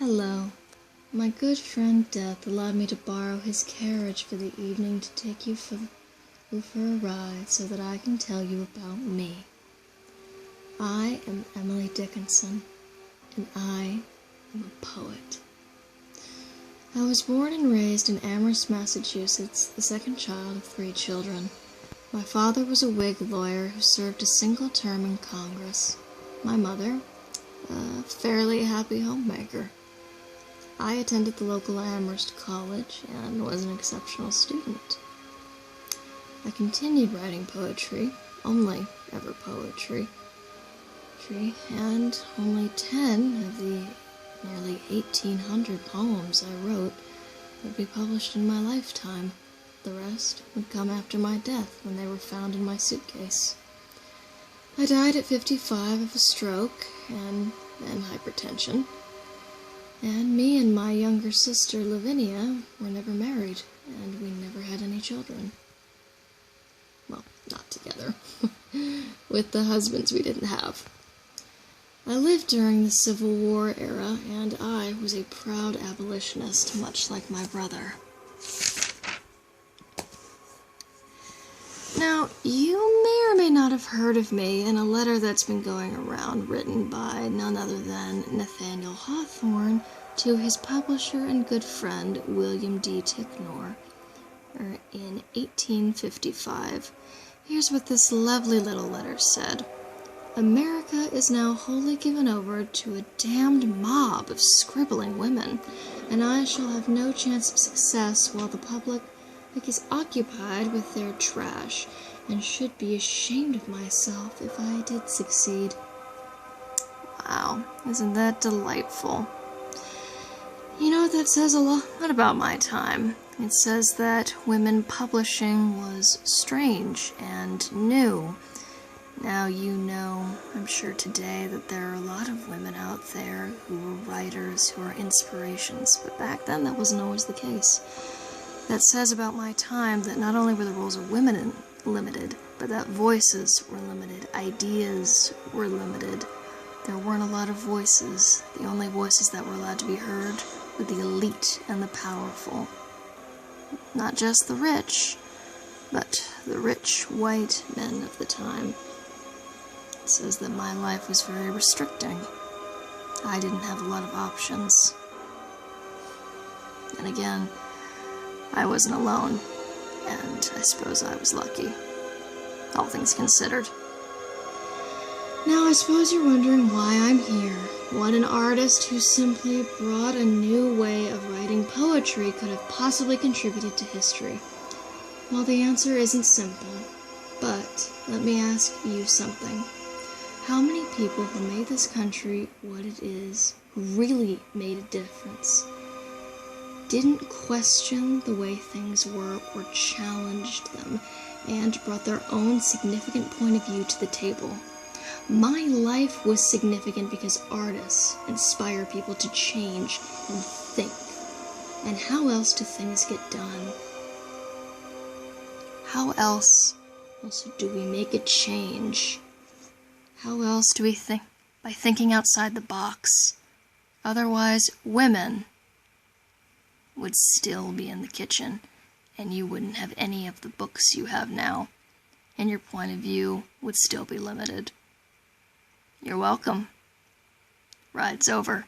Hello. My good friend Death allowed me to borrow his carriage for the evening to take you for a ride so that I can tell you about me. I am Emily Dickinson, and I am a poet. I was born and raised in Amherst, Massachusetts, the second child of 3 children. My father was a Whig lawyer who served a single term in Congress. My mother, a fairly happy homemaker. I attended the local Amherst College and was an exceptional student. I continued writing poetry, only ever poetry, and only 10 of the nearly 1,800 poems I wrote would be published in my lifetime. The rest would come after my death when they were found in my suitcase. I died at 55 of a stroke and hypertension. And me and my younger sister, Lavinia, were never married, and we never had any children. Well, not together. With the husbands we didn't have. I lived during the Civil War era, and I was a proud abolitionist, much like my brother. Now, you may or may not have heard of me in a letter that's been going around, written by none other than Nathaniel Hawthorne to his publisher and good friend, William D. Ticknor, in 1855. Here's what this lovely little letter said. America is now wholly given over to a damned mob of scribbling women, and I shall have no chance of success while the public is occupied with their trash, and should be ashamed of myself if I did succeed. Wow, isn't that delightful? You know what that says a lot about my time? It says that women publishing was strange and new. Now you know, I'm sure today, that there are a lot of women out there who are writers, who are inspirations, but back then that wasn't always the case. That says about my time that not only were the roles of women limited, but that voices were limited, ideas were limited. There weren't a lot of voices. The only voices that were allowed to be heard were the elite and the powerful. Not just the rich, but the rich white men of the time. It says that my life was very restricting. I didn't have a lot of options. And again, I wasn't alone, and I suppose I was lucky, all things considered. Now I suppose you're wondering why I'm here, what an artist who simply brought a new way of writing poetry could have possibly contributed to history. Well, the answer isn't simple, but let me ask you something. How many people who made this country what it is really made a difference? Didn't question the way things were or challenged them, and brought their own significant point of view to the table. My life was significant because artists inspire people to change and think. And how else do things get done? How else do we make a change? How else do we think? By thinking outside the box. Otherwise, women would still be in the kitchen, and you wouldn't have any of the books you have now, and your point of view would still be limited. You're welcome. Ride's over.